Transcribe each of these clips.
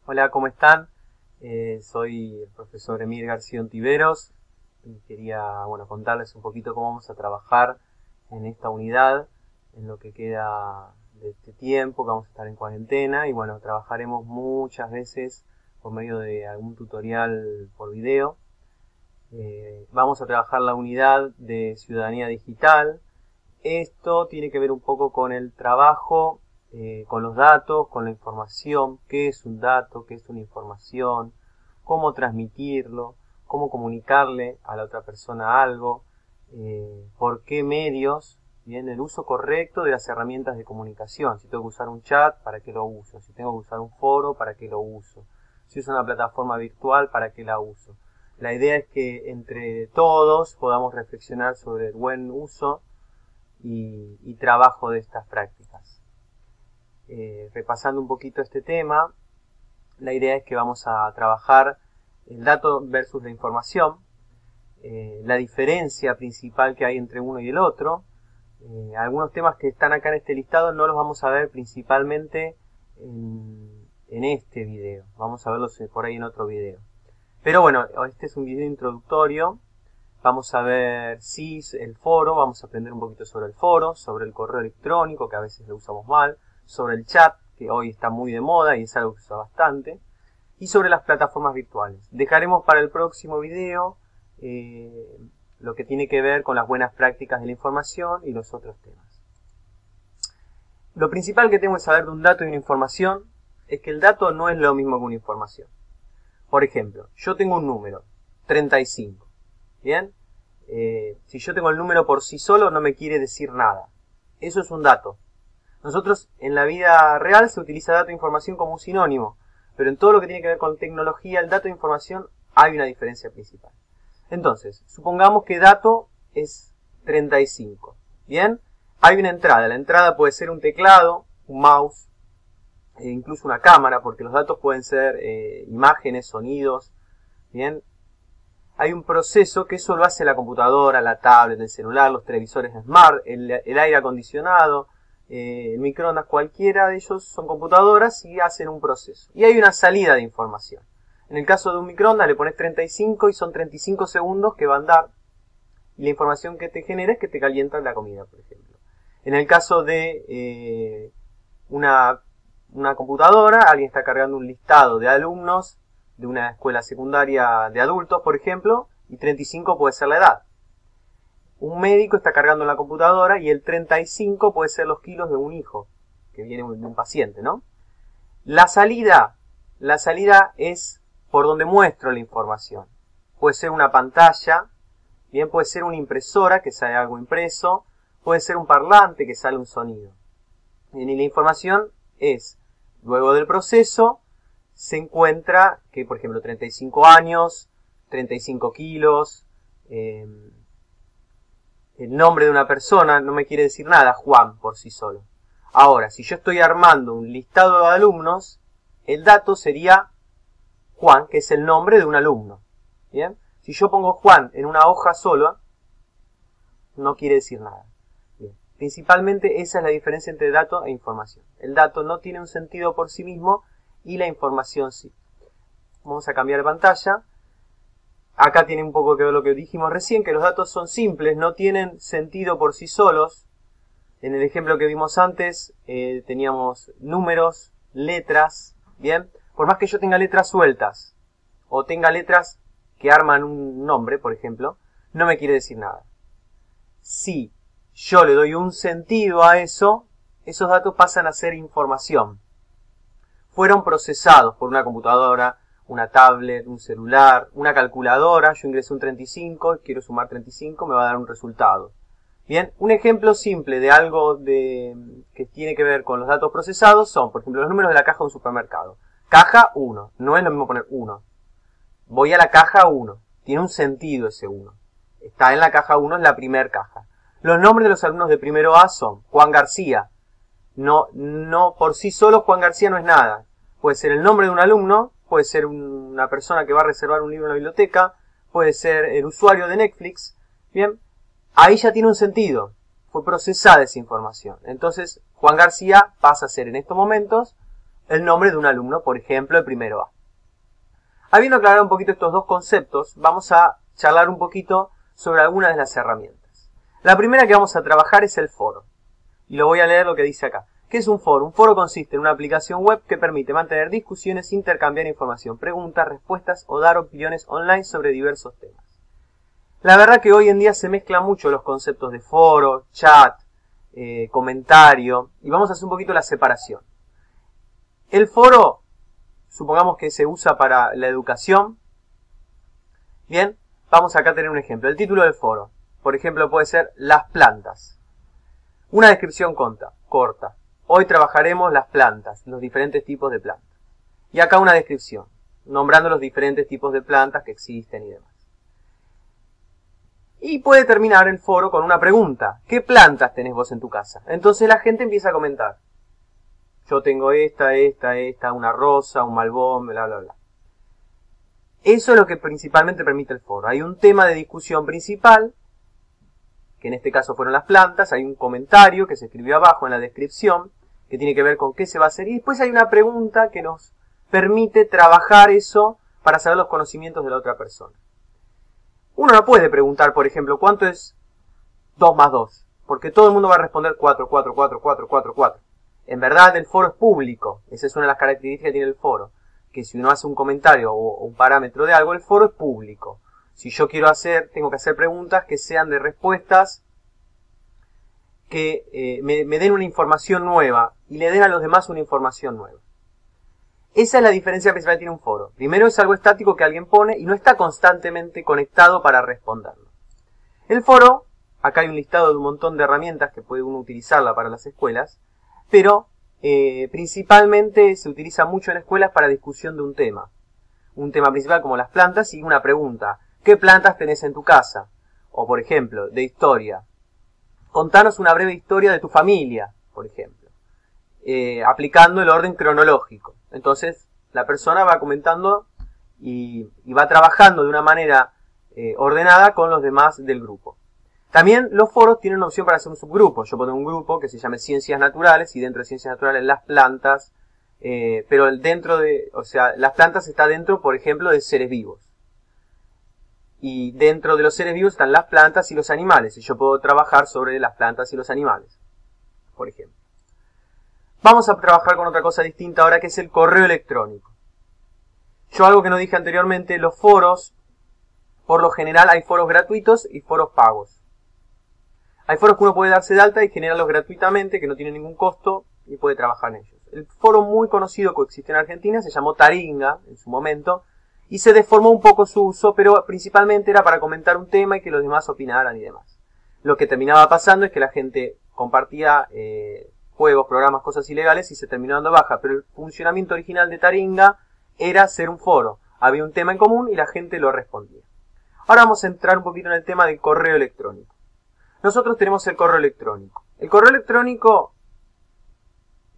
Hola, ¿cómo están? Soy el profesor Emir García Ontiveros y quería, contarles un poquito cómo vamos a trabajar en esta unidad, en lo que queda de este tiempo que vamos a estar en cuarentena y trabajaremos muchas veces por medio de algún tutorial por video. Vamos a trabajar la unidad de ciudadanía digital. Esto tiene que ver un poco con el trabajo, con los datos, con la información, qué es un dato, qué es una información, cómo transmitirlo, cómo comunicarle a la otra persona algo, por qué medios, bien, el uso correcto de las herramientas de comunicación. Si tengo que usar un chat, ¿para qué lo uso? Si tengo que usar un foro, ¿para qué lo uso? Si uso una plataforma virtual, ¿para qué la uso? La idea es que entre todos podamos reflexionar sobre el buen uso y trabajo de estas prácticas. Repasando un poquito este tema, la idea es que vamos a trabajar el dato versus la información, la diferencia principal que hay entre uno y el otro. Algunos temas que están acá en este listado no los vamos a ver principalmente en este video, vamos a verlos por ahí en otro video. Pero bueno, este es un video introductorio. Vamos a ver el foro, vamos a aprender un poquito sobre el foro, sobre el correo electrónico, que a veces lo usamos mal, sobre el chat, que hoy está muy de moda y es algo que se usa bastante, y sobre las plataformas virtuales. Dejaremos para el próximo video lo que tiene que ver con las buenas prácticas de la información y los otros temas. Lo principal que tengo que saber de un dato y una información es que el dato no es lo mismo que una información. Por ejemplo, yo tengo un número, 35. ¿Bien? Si yo tengo el número por sí solo no me quiere decir nada. Eso es un dato. Nosotros en la vida real se utiliza dato e información como un sinónimo, pero en todo lo que tiene que ver con tecnología, el dato e información hay una diferencia principal. Entonces, supongamos que dato es 35. ¿Bien? Hay una entrada. La entrada puede ser un teclado, un mouse, e incluso una cámara, porque los datos pueden ser imágenes, sonidos. ¿Bien? Hay un proceso que eso lo hace la computadora, la tablet, el celular, los televisores smart, el aire acondicionado, el microondas, cualquiera de ellos son computadoras y hacen un proceso. Y hay una salida de información. En el caso de un microondas le pones 35 y son 35 segundos que va a andar. Y la información que te genera es que te calienta la comida, por ejemplo. En el caso de una computadora, alguien está cargando un listado de alumnos de una escuela secundaria de adultos, por ejemplo, y 35 puede ser la edad. Un médico está cargando en la computadora y el 35 puede ser los kilos de un hijo que viene de un paciente, ¿no? La salida es por donde muestro la información. Puede ser una pantalla, bien, puede ser una impresora que sale algo impreso, puede ser un parlante que sale un sonido. Y la información es, luego del proceso, se encuentra que, por ejemplo, 35 años, 35 kilos, el nombre de una persona no me quiere decir nada, Juan, por sí solo. Ahora, si yo estoy armando un listado de alumnos, el dato sería Juan, que es el nombre de un alumno. ¿Bien? Si yo pongo Juan en una hoja sola, no quiere decir nada. Bien. Principalmente esa es la diferencia entre dato e información. El dato no tiene un sentido por sí mismo, y la información sí. Vamos a cambiar de pantalla. Acá tiene un poco que ver lo que dijimos recién, que los datos son simples, no tienen sentido por sí solos. En el ejemplo que vimos antes, teníamos números, letras, ¿bien? Por más que yo tenga letras sueltas, o tenga letras que arman un nombre, por ejemplo, no me quiere decir nada. Si yo le doy un sentido a eso, esos datos pasan a ser información. Fueron procesados por una computadora, una tablet, un celular, una calculadora. Yo ingresé un 35, quiero sumar 35, me va a dar un resultado. Bien, un ejemplo simple de algo que tiene que ver con los datos procesados son, por ejemplo, los números de la caja de un supermercado. Caja 1, no es lo mismo poner 1. Voy a la caja 1, tiene un sentido ese 1. Está en la caja 1, es la primer caja. Los nombres de los alumnos de primero A son Juan García. No, por sí solo Juan García no es nada. Puede ser el nombre de un alumno, puede ser una persona que va a reservar un libro en la biblioteca, puede ser el usuario de Netflix. Bien, ahí ya tiene un sentido. Fue procesada esa información. Entonces, Juan García pasa a ser en estos momentos el nombre de un alumno, por ejemplo, el primero A. Habiendo aclarado un poquito estos dos conceptos, vamos a charlar un poquito sobre algunas de las herramientas. La primera que vamos a trabajar es el foro. Y lo voy a leer lo que dice acá. ¿Qué es un foro? Un foro consiste en una aplicación web que permite mantener discusiones, intercambiar información, preguntas, respuestas o dar opiniones online sobre diversos temas. La verdad que hoy en día se mezclan mucho los conceptos de foro, chat, comentario, y vamos a hacer un poquito la separación. El foro, supongamos que se usa para la educación. Bien, vamos acá a tener un ejemplo. El título del foro, por ejemplo, puede ser las plantas. Una descripción corta. Hoy trabajaremos las plantas, los diferentes tipos de plantas. Y acá una descripción, nombrando los diferentes tipos de plantas que existen y demás. Y puede terminar el foro con una pregunta. ¿Qué plantas tenés vos en tu casa? Entonces la gente empieza a comentar. Yo tengo esta, una rosa, un malbón, bla, bla, bla. Eso es lo que principalmente permite el foro. Hay un tema de discusión principal, que en este caso fueron las plantas. Hay un comentario que se escribió abajo en la descripción, que tiene que ver con qué se va a hacer. Y después hay una pregunta que nos permite trabajar eso para saber los conocimientos de la otra persona. Uno no puede preguntar, por ejemplo, ¿cuánto es 2 más 2? Porque todo el mundo va a responder 4, 4, 4, 4, 4, 4. En verdad el foro es público. Esa es una de las características que tiene el foro. Que si uno hace un comentario o un parámetro de algo, el foro es público. Si yo tengo que hacer preguntas que sean de respuestas que me den una información nueva y le den a los demás una información nueva. Esa es la diferencia principal que tiene un foro. Primero es algo estático que alguien pone y no está constantemente conectado para responderlo. El foro, acá hay un listado de un montón de herramientas que puede uno utilizarla para las escuelas, pero principalmente se utiliza mucho en escuelas para discusión de un tema. Un tema principal como las plantas y una pregunta. ¿Qué plantas tenés en tu casa? O por ejemplo, de historia. Contanos una breve historia de tu familia, por ejemplo. Aplicando el orden cronológico. Entonces, la persona va comentando y va trabajando de una manera ordenada con los demás del grupo. También los foros tienen una opción para hacer un subgrupo. Yo pongo un grupo que se llame Ciencias Naturales y dentro de Ciencias Naturales las plantas, pero las plantas está dentro, por ejemplo, de seres vivos. Y dentro de los seres vivos están las plantas y los animales. Y yo puedo trabajar sobre las plantas y los animales, por ejemplo. Vamos a trabajar con otra cosa distinta ahora, que es el correo electrónico. Yo algo que no dije anteriormente, los foros, por lo general hay foros gratuitos y foros pagos. Hay foros que uno puede darse de alta y generarlos gratuitamente, que no tienen ningún costo, y puede trabajar en ellos. El foro muy conocido que existe en Argentina se llamó Taringa, en su momento, y se deformó un poco su uso, pero principalmente era para comentar un tema y que los demás opinaran y demás. Lo que terminaba pasando es que la gente compartía juegos, programas, cosas ilegales y se terminó dando baja, pero el funcionamiento original de Taringa era ser un foro. Había un tema en común y la gente lo respondía. Ahora vamos a entrar un poquito en el tema del correo electrónico. Nosotros tenemos el correo electrónico. El correo electrónico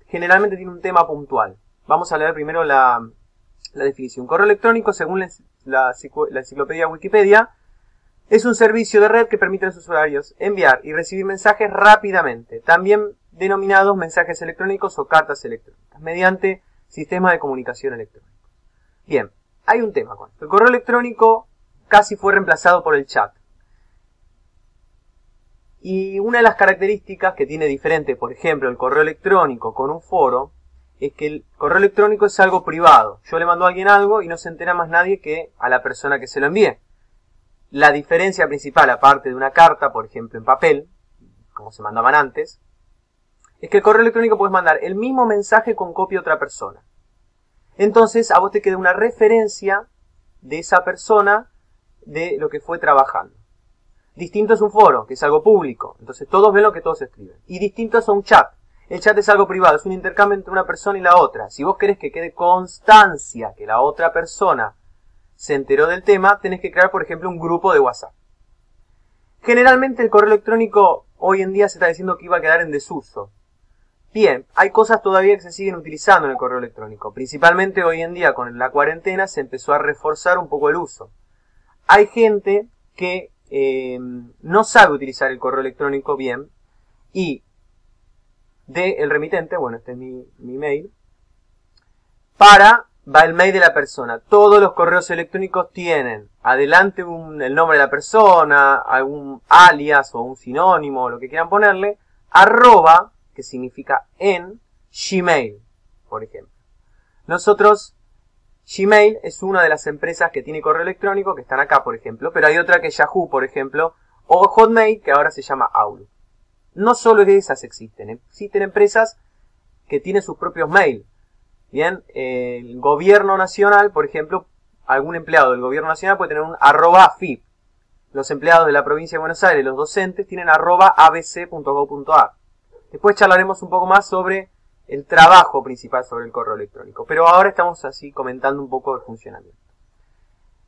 generalmente tiene un tema puntual. Vamos a leer primero la definición. Correo electrónico, según la enciclopedia Wikipedia, es un servicio de red que permite a los usuarios enviar y recibir mensajes rápidamente, también denominados mensajes electrónicos o cartas electrónicas, mediante sistemas de comunicación electrónicos. Bien, hay un tema con esto. El correo electrónico casi fue reemplazado por el chat. Y una de las características que tiene diferente, por ejemplo, el correo electrónico con un foro, es que el correo electrónico es algo privado. Yo le mando a alguien algo y no se entera más nadie que a la persona que se lo envíe. La diferencia principal, aparte de una carta, por ejemplo, en papel, como se mandaban antes, es que el correo electrónico puedes mandar el mismo mensaje con copia a otra persona. Entonces, a vos te queda una referencia de esa persona de lo que fue trabajando. Distinto es un foro, que es algo público. Entonces, todos ven lo que todos escriben. Y distinto es un chat. El chat es algo privado, es un intercambio entre una persona y la otra. Si vos querés que quede constancia que la otra persona se enteró del tema, tenés que crear, por ejemplo, un grupo de WhatsApp. Generalmente el correo electrónico hoy en día se está diciendo que iba a quedar en desuso. Bien, hay cosas todavía que se siguen utilizando en el correo electrónico. Principalmente hoy en día con la cuarentena se empezó a reforzar un poco el uso. Hay gente que no sabe utilizar el correo electrónico bien y el remitente, bueno, este es mi mail, va el mail de la persona. Todos los correos electrónicos tienen adelante el nombre de la persona, algún alias o un sinónimo, lo que quieran ponerle, arroba, que significa en, Gmail, por ejemplo. Nosotros, Gmail es una de las empresas que tiene correo electrónico, que están acá, por ejemplo, pero hay otra que es Yahoo, por ejemplo, o Hotmail, que ahora se llama Outlook. No solo esas existen empresas que tienen sus propios mails. Bien, el gobierno nacional, por ejemplo, algún empleado del gobierno nacional puede tener un @FIP. Los empleados de la provincia de Buenos Aires, los docentes, tienen @abc.gov.ar. Después charlaremos un poco más sobre el trabajo principal sobre el correo electrónico. Pero ahora estamos así comentando un poco el funcionamiento.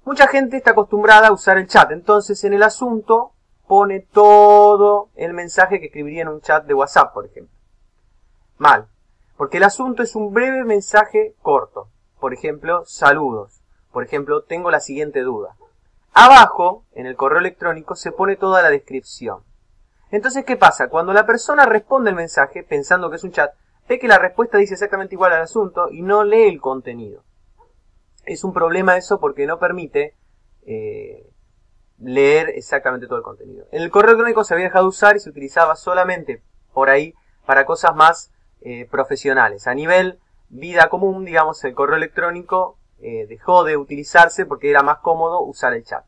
Mucha gente está acostumbrada a usar el chat. Entonces en el asunto pone todo el mensaje que escribiría en un chat de WhatsApp, por ejemplo. Mal. Porque el asunto es un breve mensaje corto. Por ejemplo, saludos. Por ejemplo, tengo la siguiente duda. Abajo, en el correo electrónico, se pone toda la descripción. Entonces, ¿qué pasa? Cuando la persona responde el mensaje, pensando que es un chat, ve que la respuesta dice exactamente igual al asunto y no lee el contenido. Es un problema eso porque no permite leer exactamente todo el contenido. En el correo electrónico se había dejado de usar y se utilizaba solamente por ahí para cosas más profesionales. A nivel vida común, digamos, el correo electrónico dejó de utilizarse porque era más cómodo usar el chat.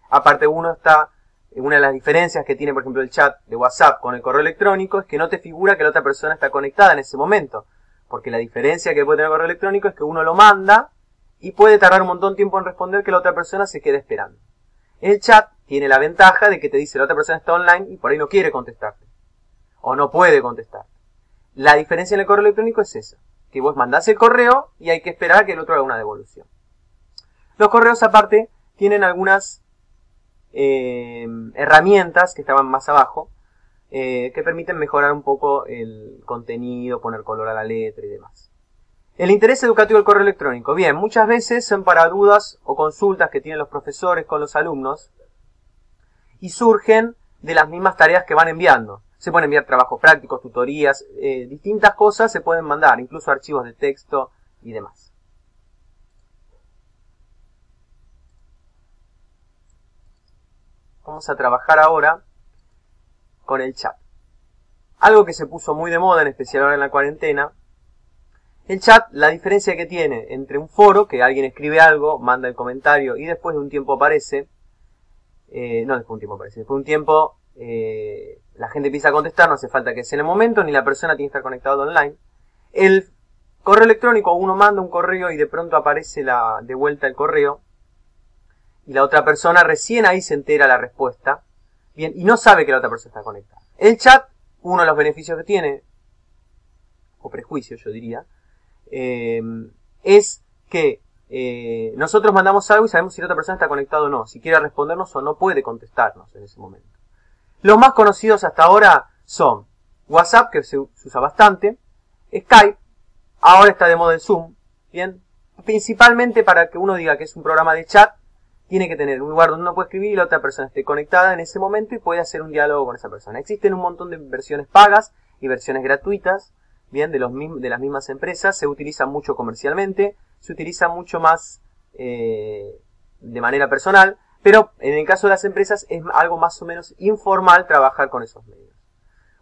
Aparte, una de las diferencias que tiene, por ejemplo, el chat de WhatsApp con el correo electrónico es que no te figura que la otra persona está conectada en ese momento. Porque la diferencia que puede tener el correo electrónico es que uno lo manda y puede tardar un montón de tiempo en responder que la otra persona se quede esperando. El chat tiene la ventaja de que te dice la otra persona está online y por ahí no quiere contestarte. O no puede contestar. La diferencia en el correo electrónico es esa. Que vos mandás el correo y hay que esperar a que el otro haga una devolución. Los correos aparte tienen algunas herramientas que estaban más abajo que permiten mejorar un poco el contenido, poner color a la letra y demás. El interés educativo del correo electrónico. Bien, muchas veces son para dudas o consultas que tienen los profesores con los alumnos y surgen de las mismas tareas que van enviando. Se pueden enviar trabajos prácticos, tutorías, distintas cosas se pueden mandar, incluso archivos de texto y demás. Vamos a trabajar ahora con el chat. Algo que se puso muy de moda, en especial ahora en la cuarentena. El chat, la diferencia que tiene entre un foro, que alguien escribe algo, manda el comentario y después de un tiempo aparece, después de un tiempo la gente empieza a contestar, no hace falta que sea en el momento, ni la persona tiene que estar conectada online. El correo electrónico, uno manda un correo y de pronto aparece de vuelta el correo, y la otra persona recién ahí se entera la respuesta, bien, y no sabe que la otra persona está conectada. El chat, uno de los beneficios que tiene, o prejuicios yo diría, es que nosotros mandamos algo y sabemos si la otra persona está conectada o no, si quiere respondernos o no puede contestarnos en ese momento. Los más conocidos hasta ahora son WhatsApp, que se usa bastante, Skype, ahora está de moda el Zoom, bien, principalmente para que uno diga que es un programa de chat, tiene que tener un lugar donde uno puede escribir y la otra persona esté conectada en ese momento y puede hacer un diálogo con esa persona. Existen un montón de versiones pagas y versiones gratuitas, bien, de las mismas empresas. Se utiliza mucho comercialmente, se utiliza mucho más de manera personal, pero en el caso de las empresas es algo más o menos informal trabajar con esos medios.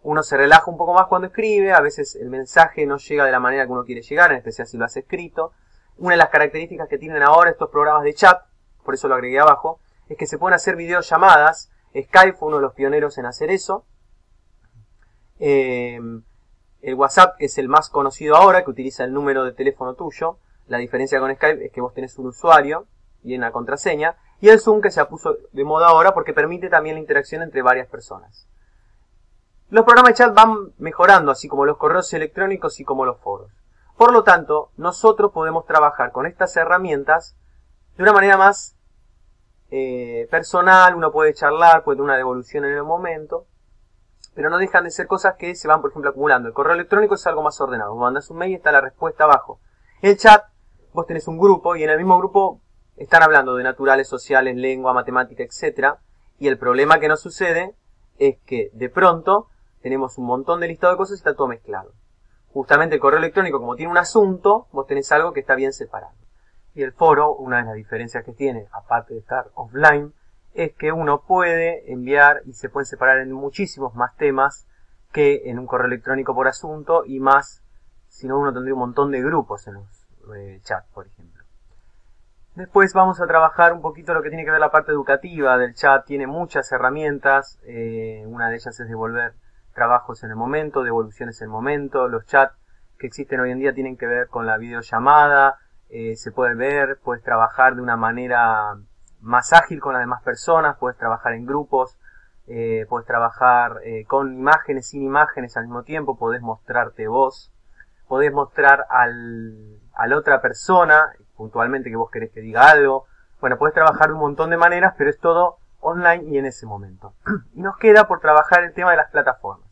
Uno se relaja un poco más cuando escribe, a veces el mensaje no llega de la manera que uno quiere llegar, en especial si lo hace escrito. Una de las características que tienen ahora estos programas de chat, por eso lo agregué abajo, es que se pueden hacer videollamadas. Skype fue uno de los pioneros en hacer eso. El WhatsApp es el más conocido ahora, que utiliza el número de teléfono tuyo. La diferencia con Skype es que vos tenés un usuario y una contraseña. Y el Zoom, que se puso de moda ahora porque permite también la interacción entre varias personas. Los programas de chat van mejorando, así como los correos electrónicos y como los foros. Por lo tanto, nosotros podemos trabajar con estas herramientas de una manera más personal. Uno puede charlar, puede tener una devolución en el momento, pero no dejan de ser cosas que se van, por ejemplo, acumulando. El correo electrónico es algo más ordenado. Vos mandas un mail y está la respuesta abajo. El chat, vos tenés un grupo y en el mismo grupo están hablando de naturales, sociales, lengua, matemática, etc. Y el problema que nos sucede es que de pronto tenemos un montón de listado de cosas y está todo mezclado. Justamente el correo electrónico, como tiene un asunto, vos tenés algo que está bien separado. Y el foro, una de las diferencias que tiene, aparte de estar offline, es que uno puede enviar y se pueden separar en muchísimos más temas que en un correo electrónico por asunto, y más, si no, uno tendría un montón de grupos en los chats, por ejemplo. Después vamos a trabajar un poquito lo que tiene que ver la parte educativa del chat. Tiene muchas herramientas, una de ellas es devolver trabajos en el momento, devoluciones en el momento. Los chats que existen hoy en día tienen que ver con la videollamada, se puede ver, puedes trabajar de una manera más ágil con las demás personas, puedes trabajar en grupos, puedes trabajar con imágenes, sin imágenes al mismo tiempo, podés mostrarte vos, podés mostrar a la otra persona, puntualmente que vos querés que diga algo. Bueno, podés trabajar de un montón de maneras, pero es todo online y en ese momento. Y nos queda por trabajar el tema de las plataformas.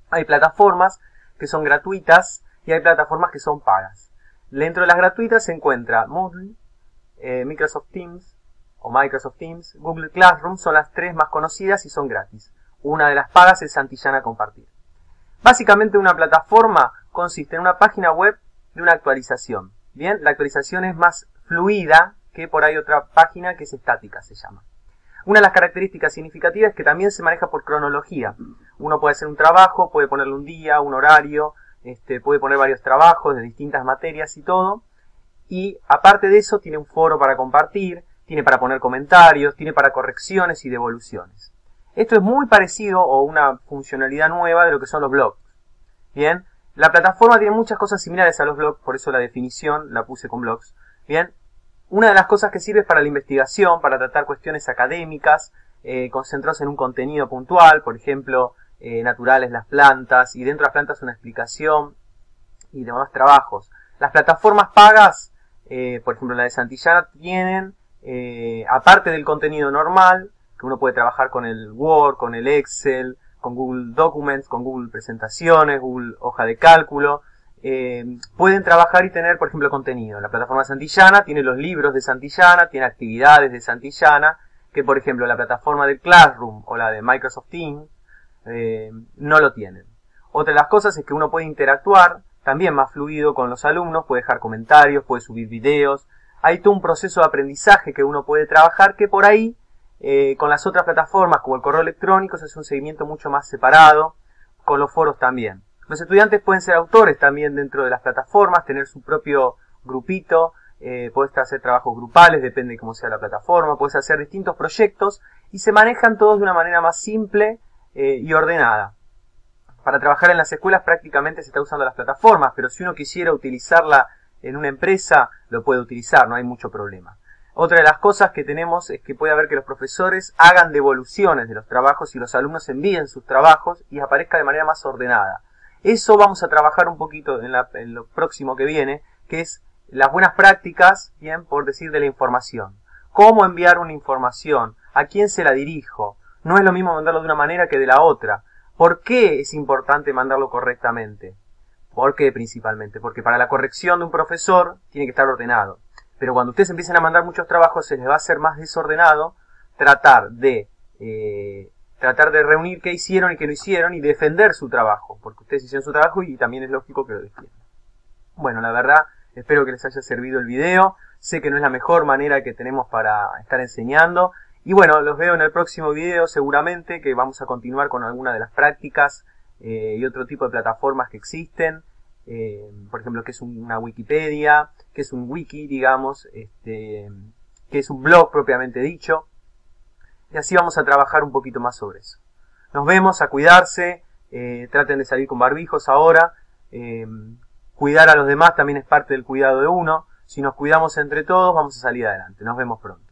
Hay plataformas que son gratuitas y hay plataformas que son pagas. Dentro de las gratuitas se encuentra Moodle, Microsoft Teams, Google Classroom, son las tres más conocidas y son gratis. Una de las pagas es Santillana Compartir. Básicamente una plataforma consiste en una página web de una actualización. Bien, la actualización es más fluida que por ahí otra página que es estática, se llama. Una de las características significativas es que también se maneja por cronología. Uno puede hacer un trabajo, puede ponerle un día, un horario, puede poner varios trabajos de distintas materias y todo. Y aparte de eso tiene un foro para compartir, tiene para poner comentarios, tiene para correcciones y devoluciones. Esto es muy parecido o una funcionalidad nueva de lo que son los blogs. Bien, la plataforma tiene muchas cosas similares a los blogs, por eso la definición la puse con blogs. Bien, una de las cosas que sirve es para la investigación, para tratar cuestiones académicas, concentrarse en un contenido puntual, por ejemplo, naturales, las plantas, y dentro de las plantas una explicación y demás trabajos. Las plataformas pagas, por ejemplo la de Santillana, tienen, aparte del contenido normal, que uno puede trabajar con el Word, con el Excel, con Google Documents, con Google Presentaciones, Google Hoja de Cálculo, pueden trabajar y tener, por ejemplo, contenido. La plataforma Santillana tiene los libros de Santillana, tiene actividades de Santillana, que por ejemplo la plataforma del Classroom o la de Microsoft Teams no lo tienen. Otra de las cosas es que uno puede interactuar también más fluido con los alumnos, puede dejar comentarios, puede subir videos. Hay todo un proceso de aprendizaje que uno puede trabajar que por ahí, con las otras plataformas como el correo electrónico, se hace un seguimiento mucho más separado, con los foros también. Los estudiantes pueden ser autores también dentro de las plataformas, tener su propio grupito, puedes hacer trabajos grupales, depende de cómo sea la plataforma, puedes hacer distintos proyectos y se manejan todos de una manera más simple y ordenada. Para trabajar en las escuelas prácticamente se está usando las plataformas, pero si uno quisiera utilizarla en una empresa, lo puede utilizar, no hay mucho problema. Otra de las cosas que tenemos es que puede haber que los profesores hagan devoluciones de los trabajos y los alumnos envíen sus trabajos y aparezca de manera más ordenada. Eso vamos a trabajar un poquito en lo próximo que viene, que es las buenas prácticas, bien, por decir, de la información. ¿Cómo enviar una información? ¿A quién se la dirijo? No es lo mismo mandarlo de una manera que de la otra. ¿Por qué es importante mandarlo correctamente? ¿Por qué principalmente? Porque para la corrección de un profesor tiene que estar ordenado. Pero cuando ustedes empiecen a mandar muchos trabajos se les va a hacer más desordenado tratar de reunir qué hicieron y qué no hicieron y defender su trabajo. Porque ustedes hicieron su trabajo y también es lógico que lo defiendan. Bueno, la verdad, espero que les haya servido el video. Sé que no es la mejor manera que tenemos para estar enseñando. Y bueno, los veo en el próximo video seguramente, que vamos a continuar con alguna de las prácticas y otro tipo de plataformas que existen. Por ejemplo, que es una Wikipedia, que es un wiki, digamos, que es un blog propiamente dicho. Y así vamos a trabajar un poquito más sobre eso. Nos vemos, a cuidarse, traten de salir con barbijos ahora. Cuidar a los demás también es parte del cuidado de uno. Si nos cuidamos entre todos, vamos a salir adelante. Nos vemos pronto.